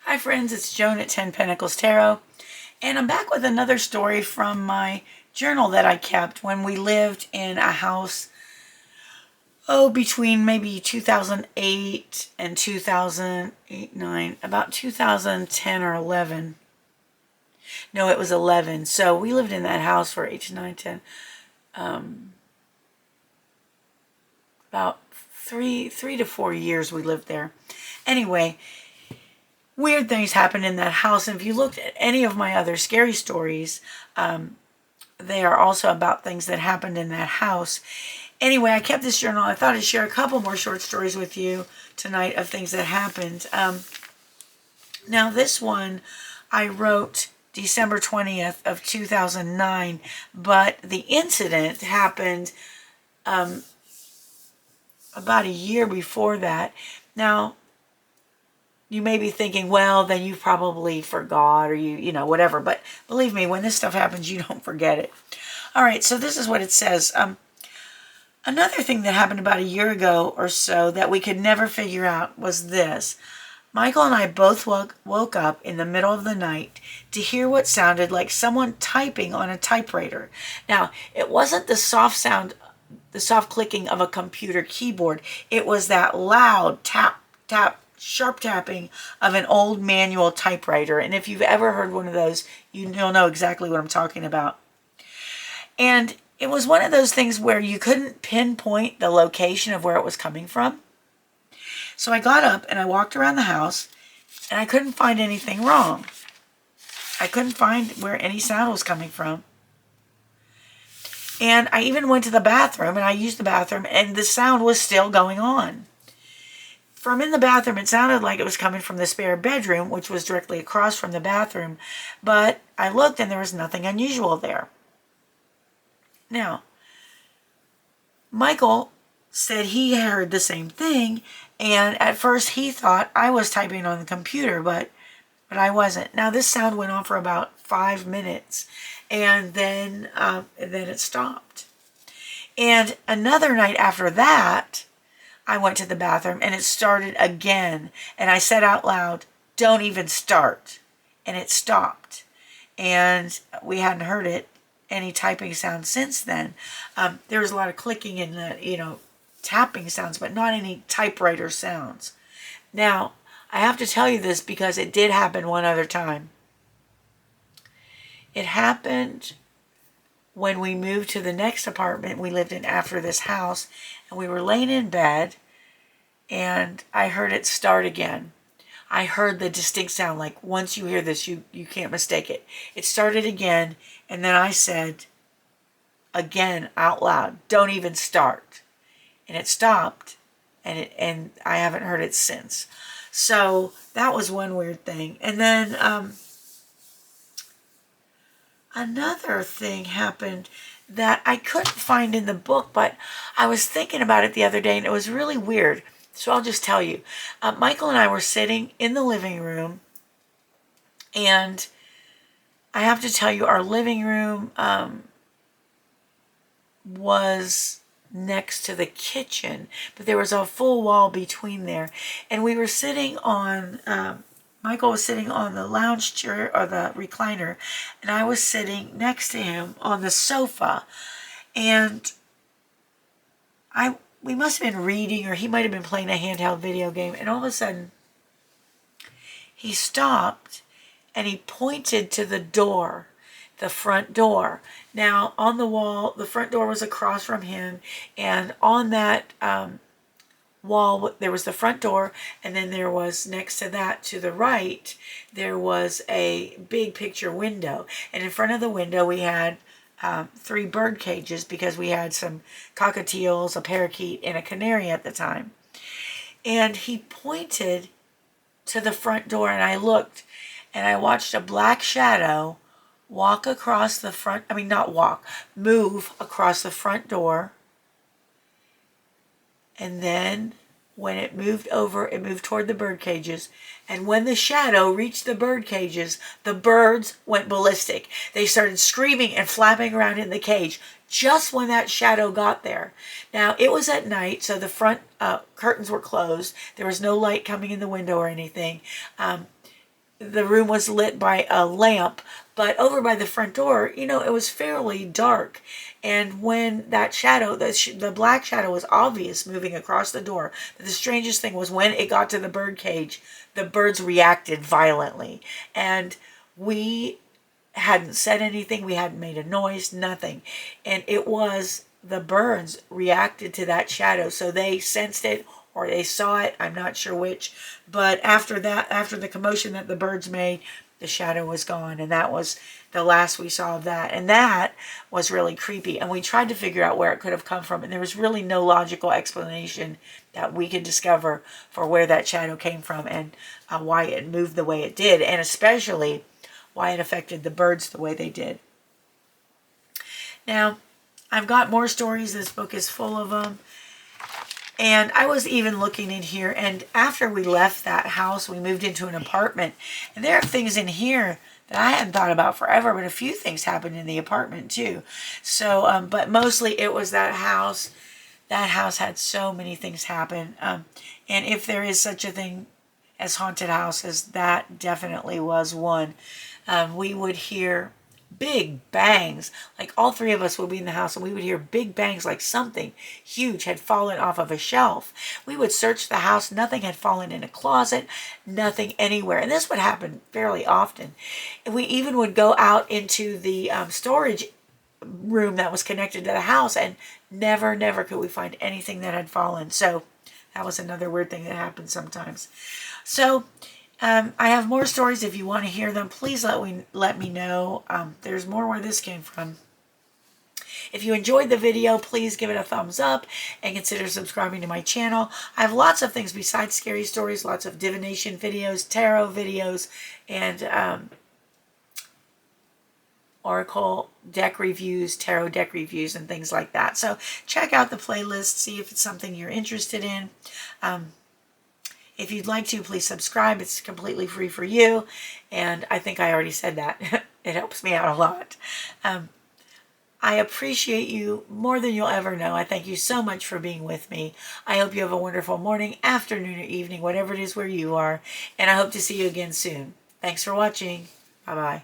Hi friends, it's Joan at 10 Pentacles Tarot, and I'm back with another story from my journal that I kept when we lived in a house, between maybe 2008 and 2008, 9, about 2010 or 11. No, it was 11. So we lived in that house for 8 to 9, 10, about three to 4 years we lived there. Anyway, weird things happened in that house. And if you looked at any of my other scary stories, they are also about things that happened in that house. Anyway, I kept this journal. I thought I'd share a couple more short stories with you tonight of things that happened. Now, this one I wrote December 20th of 2009, but the incident happened about a year before that. Now, you may be thinking, well, then you probably forgot or you know, whatever. But believe me, when this stuff happens, you don't forget it. All right, so this is what it says. Another thing that happened about a year ago or so that we could never figure out was this. Michael and I both woke up in the middle of the night to hear what sounded like someone typing on a typewriter. Now, it wasn't the soft sound, the soft clicking of a computer keyboard. It was that loud tap, tap, sharp tapping of an old manual typewriter. And if you've ever heard one of those, you'll know exactly what I'm talking about. And it was one of those things where you couldn't pinpoint the location of where it was coming from. So I got up and I walked around the house and I couldn't find anything wrong. I couldn't find where any sound was coming from. And I even went to the bathroom and I used the bathroom and the sound was still going on. From in the bathroom, it sounded like it was coming from the spare bedroom, which was directly across from the bathroom. But I looked and there was nothing unusual there. Now, Michael said he heard the same thing, and at first he thought I was typing on the computer, but I wasn't. Now, this sound went on for about 5 minutes, and then it stopped. And another night after that, I went to the bathroom, and it started again, and I said out loud, "Don't even start," and it stopped. And we hadn't heard any typing sound since then. There was a lot of clicking and tapping sounds, but not any typewriter sounds. Now, I have to tell you this because it did happen one other time. It happened when we moved to the next apartment we lived in after this house, and we were laying in bed, and I heard it start again. I heard the distinct sound, like once you hear this, you can't mistake it. It started again, and then I said again out loud, "Don't even start." And it stopped, and I haven't heard it since. So that was one weird thing. And then another thing happened that I couldn't find in the book, but I was thinking about it the other day, and it was really weird. So I'll just tell you. Michael and I were sitting in the living room, and I have to tell you, our living room was next to the kitchen, but there was a full wall between there. And we were sitting on, Michael was sitting on the lounge chair or the recliner, and I was sitting next to him on the sofa. And we must have been reading, or he might have been playing a handheld video game, and all of a sudden he stopped and he pointed to the door, the front door. Now, on the wall, the front door was across from him, and on that wall there was the front door, and then there was next to that, to the right, there was a big picture window, and in front of the window we had 3 bird cages because we had some cockatiels, a parakeet, and a canary at the time. And he pointed to the front door, and I looked, and I watched a black shadow walk across the front, move across the front door. And then when it moved over, it moved toward the bird cages. And when the shadow reached the bird cages, the birds went ballistic. They started screaming and flapping around in the cage just when that shadow got there. Now, it was at night, so the front curtains were closed. There was no light coming in the window or anything. the room was lit by a lamp, but over by the front door, you know, it was fairly dark. And when that shadow, the black shadow was obvious moving across the door. But the strangest thing was when it got to the bird cage, the birds reacted violently. And we hadn't said anything, we hadn't made a noise, nothing. And it was the birds reacted to that shadow. So they sensed it or they saw it, I'm not sure which. But after that, after the commotion that the birds made, the shadow was gone. And that was the last we saw of that. And that was really creepy. And we tried to figure out where it could have come from. And there was really no logical explanation that we could discover for where that shadow came from and why it moved the way it did. And especially why it affected the birds the way they did. Now, I've got more stories. This book is full of them. And I was even looking in here, and after we left that house, we moved into an apartment. And there are things in here that I hadn't thought about forever, but a few things happened in the apartment too. So, but mostly it was that house. That house had so many things happen. And if there is such a thing as haunted houses, that definitely was one. We would hear big bangs, like all three of us would be in the house and we would hear big bangs like something huge had fallen off of a shelf. We would search the house, nothing had fallen in a closet, nothing anywhere. And this would happen fairly often. And we even would go out into the storage room that was connected to the house and never could we find anything that had fallen. So that was another weird thing that happened sometimes. So I have more stories. If you want to hear them, please let me know. There's more where this came from. If you enjoyed the video, please give it a thumbs up and consider subscribing to my channel. I have lots of things besides scary stories, lots of divination videos, tarot videos, and oracle deck reviews, tarot deck reviews, and things like that. So check out the playlist, see if it's something you're interested in. If you'd like to, please subscribe. It's completely free for you. And I think I already said that. It helps me out a lot. I appreciate you more than you'll ever know. I thank you so much for being with me. I hope you have a wonderful morning, afternoon, or evening, whatever it is where you are. And I hope to see you again soon. Thanks for watching. Bye-bye.